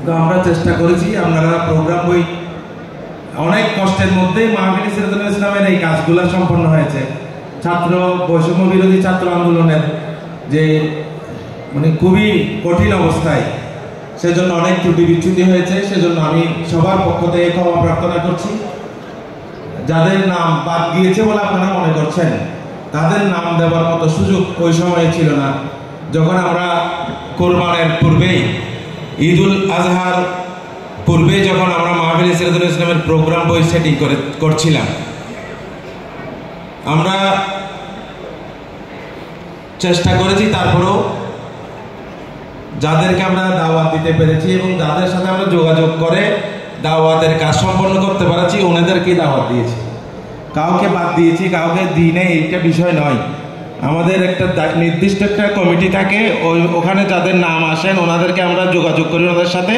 তো আমরা চেষ্টা করেছি, আপনারা প্রোগ্রাম বই অনেক কষ্টের মধ্যেই মাহফিল সিরাতুল ইসলামের এই কাজগুলো সম্পন্ন হয়েছে। ছাত্র বৈষম্য বিরোধী ছাত্র আন্দোলনের যে মানে খুবই কঠিন অবস্থায়, সেজন্য অনেক ত্রুটি বিচ্যুতি হয়েছে। সেজন্য আমি সবার পক্ষ থেকে ক্ষমা প্রার্থনা করছি। যাদের নাম বাদ দিয়েছে বলে আপনারা মনে করছেন, তাদের নাম দেওয়ার মতো সুযোগ ওই সময়ে ছিল না। যখন আমরা কোরবানের পূর্বেই, ঈদুল আজহার পূর্বে যখন আমরা মাহফিল সিরাতুল ইসলামের প্রোগ্রাম বই সেটিং করছিলাম, আমরা চেষ্টা করেছি, তারপরেও যাদেরকে আমরা দাওয়াত দিতে পেরেছি এবং যাদের সাথে আমরা যোগাযোগ করে দাওয়াতের কাজ সম্পন্ন করতে পেরেছি, ওনাদেরকেই দাওয়াত দিয়েছি। কাউকে বাদ দিয়েছি, কাউকে দিই নেই, এইটা বিষয় নয়। আমাদের একটা নির্দিষ্ট একটা কমিটি থাকে, ওখানে যাদের নাম আসেন ওনাদেরকে আমরা যোগাযোগ করি ওনাদের সাথে,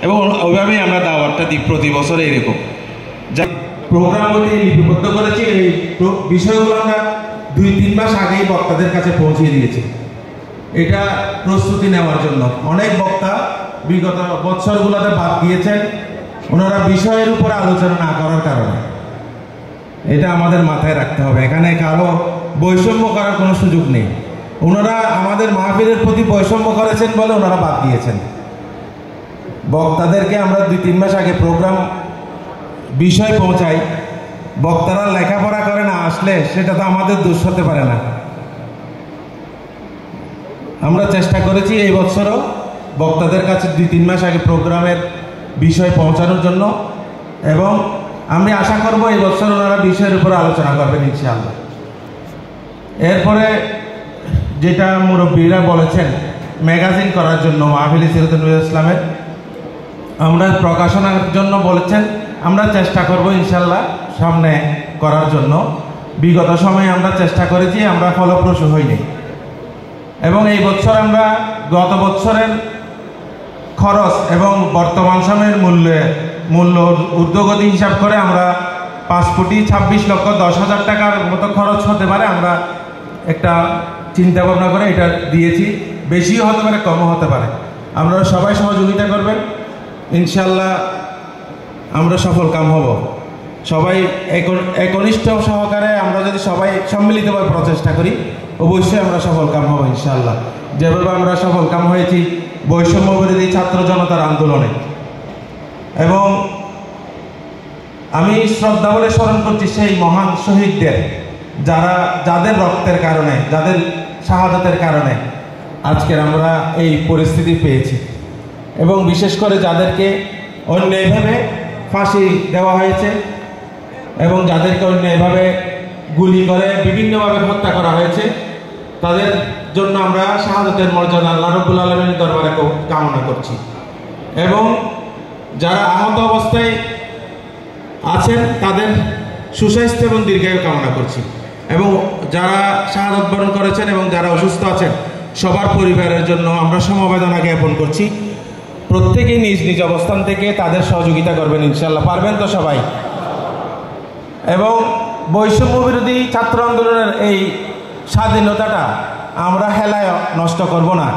এবং ওইভাবেই আমরা দাওয়াতটা দিই প্রতি বছর। এরকম যা প্রোগ্রামগুলি লিপিবদ্ধ করেছি, এই বিষয়গুলো আমরা 2-3 মাস আগেই বক্তাদের কাছে পৌঁছে দিয়েছি, এটা প্রস্তুতি নেওয়ার জন্য। অনেক বক্তা বিগত বছরগুলোতে বাদ দিয়েছেন ওনারা বিষয়ের উপর আলোচনা না করার কারণে। এটা আমাদের মাথায় রাখতে হবে, এখানে কারো বৈষম্য করার কোনো সুযোগ নেই। ওনারা আমাদের মাহফিলের প্রতি বৈষম্য করেছেন বলে ওনারা বাদ দিয়েছেন। বক্তাদেরকে আমরা 2-3 মাস আগে প্রোগ্রাম বিষয় পৌঁছাই, বক্তারা লেখাপড়া করে না আসলে সেটা তো আমাদের দোষ হতে পারে না। আমরা চেষ্টা করেছি এই বছরও বক্তাদের কাছে 2-3 মাস আগে প্রোগ্রামের বিষয় পৌঁছানোর জন্য, এবং আমি আশা করব এই বছর ওনারা বিষয়ের উপর আলোচনা করবেন ইনশাআল্লাহ। এরপরে যেটা মুরব্বীরা বলেছেন ম্যাগাজিন করার জন্য মাহফিল সিরাতুল ইসলামের, আমরা প্রকাশনার জন্য বলেছেন, আমরা চেষ্টা করব ইনশাআল্লাহ সামনে করার জন্য। বিগত সময়ে আমরা চেষ্টা করেছি, আমরা ফলপ্রসূ হইনি, এবং এই বছর আমরা গত বছরের খরচ এবং বর্তমান সময়ের মূল্য ঊর্ধ্বগতি হিসাব করে আমরা 5,26,10,000 টাকার মতো খরচ হতে পারে, আমরা একটা চিন্তা ভাবনা করে এটা দিয়েছি। বেশিও হতে পারে, কমও হতে পারে। আপনারা সবাই সহযোগিতা করবেন, ইনশাল্লাহ আমরা সফল কাম হব। সবাই একনিষ্ঠ সহকারে আমরা যদি সবাই সম্মিলিতভাবে প্রচেষ্টা করি, অবশ্যই আমরা সফল কাম হব ইনশাআল্লাহ। যেভাবে আমরা সফল কাম হয়েছি বৈষম্য বিরোধী ছাত্র জনতার আন্দোলনে। এবং আমি শ্রদ্ধা বলে স্মরণ করছি সেই মহান শহীদদের, যাদের রক্তের কারণে, যাদের শাহাদাতের কারণে আজকের আমরা এই পরিস্থিতি পেয়েছি, এবং বিশেষ করে যাদেরকে অন্যায়ভাবে ফাঁসি দেওয়া হয়েছে এবং যাদেরকে অন্যায়ভাবে গুলি করে বিভিন্নভাবে হত্যা করা হয়েছে, তাদের জন্য আমরা শাহাদাতের মর্যাদা আল্লাহ রাব্বুল আলামিনের দরবারে কামনা করছি। এবং যারা আহত অবস্থায় আছেন তাদের সুস্বাস্থ্য এবং দীর্ঘায়ু কামনা করছি। এবং যারা শাহাদাত বরণ করেছেন এবং যারা অসুস্থ আছেন সবার পরিবারের জন্য আমরা সমবেদনা জ্ঞাপন করছি। প্রত্যেকেই নিজ নিজ অবস্থান থেকে তাদের সহযোগিতা করবেন ইনশাআল্লাহ। পারবেন তো সবাই? এবং বৈষম্য বিরোধী ছাত্র আন্দোলনের এই স্বাধীনতাটা আমরা হেলায় নষ্ট করব না,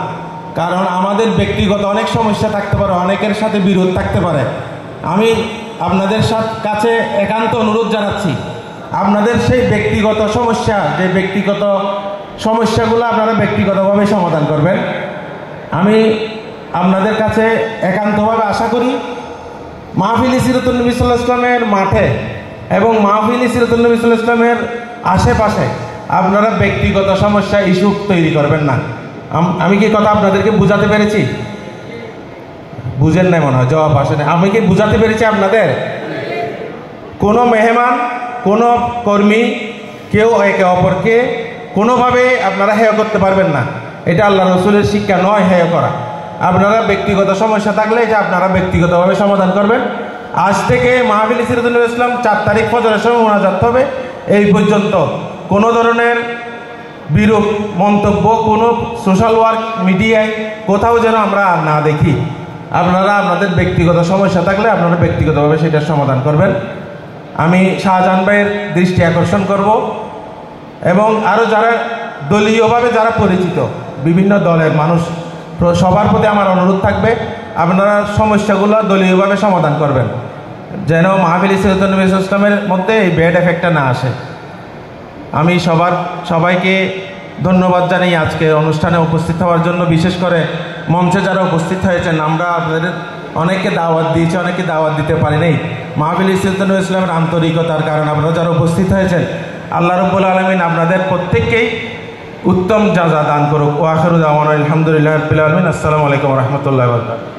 কারণ আমাদের ব্যক্তিগত অনেক সমস্যা থাকতে পারে, অনেকের সাথে বিরোধ থাকতে পারে। আমি আপনাদের কাছে একান্ত অনুরোধ জানাচ্ছি, আপনাদের সেই ব্যক্তিগত সমস্যা, যে ব্যক্তিগত সমস্যাগুলো আপনারা ব্যক্তিগতভাবে সমাধান করবেন। আমি আপনাদের কাছে একান্তভাবে আশা করি মাহফিল সিরাতুল নবী সাল্লাল্লাহু আলাইহি ওয়াসাল্লামের মাঠে এবং মাহফিল সিরাতুল নবী সাল্লাল্লাহু আলাইহি ওয়াসাল্লামের আশেপাশে আপনারা ব্যক্তিগত সমস্যা ইস্যু তৈরি করবেন না। আমি কি কথা আপনাদেরকে বুঝাতে পেরেছি? বুঝেন নাই মনে হয়, জবাব আসে না। আমি কি বুঝাতে পেরেছি আপনাদের? কোনো মেহমান, কোনো কর্মী, কেউ একে অপরকে কোনোভাবে আপনারা হেয় করতে পারবেন না। এটা আল্লাহ রসুলের শিক্ষা নয় হেয় করা। আপনারা ব্যক্তিগত সমস্যা থাকলে এটা আপনারা ব্যক্তিগতভাবে সমাধান করবেন। আজ থেকে মাহফিল সিরাতুল ইসলাম 4 তারিখ ফজরের সময় মোনাজাত হবে। এই পর্যন্ত কোনো ধরনের বিরূপ মন্তব্য কোনো সোশ্যাল ওয়ার্ক মিডিয়ায় কোথাও যেন আমরা আর না দেখি। আপনারা আপনাদের ব্যক্তিগত সমস্যা থাকলে আপনারা ব্যক্তিগতভাবে সেটার সমাধান করবেন। আমি শাহজাহান ভাইয়ের দৃষ্টি আকর্ষণ করব এবং আরও যারা দলীয়ভাবে যারা পরিচিত, বিভিন্ন দলের মানুষ সবার প্রতি আমার অনুরোধ থাকবে আপনারা সমস্যাগুলো দলীয়ভাবে সমাধান করবেন, যেন মাহফিল ইসলাতুন নবী ইসলামের মধ্যে এই ব্যাড এফেক্টটা না আসে। আমি সবাইকে ধন্যবাদ জানাই আজকে অনুষ্ঠানে উপস্থিত হওয়ার জন্য। বিশেষ করে মঞ্চে যারা উপস্থিত হয়েছেন, আমরা আপনাদের অনেককে দাওয়াত দিয়েছি, অনেকে দাওয়াত দিতে পারি নাই। মাহফিল ইসলাতুন নবী ইসলামের আন্তরিকতার কারণে আপনারা যারা উপস্থিত হয়েছেন, আল্লাহ রাব্বুল আলামিন আপনাদের প্রত্যেককেই উত্তম জাযা দান করুক। ওয়া আখিরু দাওয়ানা আলহামদুলিল্লাহি রাব্বিল আলামিন। আসসালামু আলাইকুম ওয়া রাহমাতুল্লাহি ওয়া বারাকাতুহু।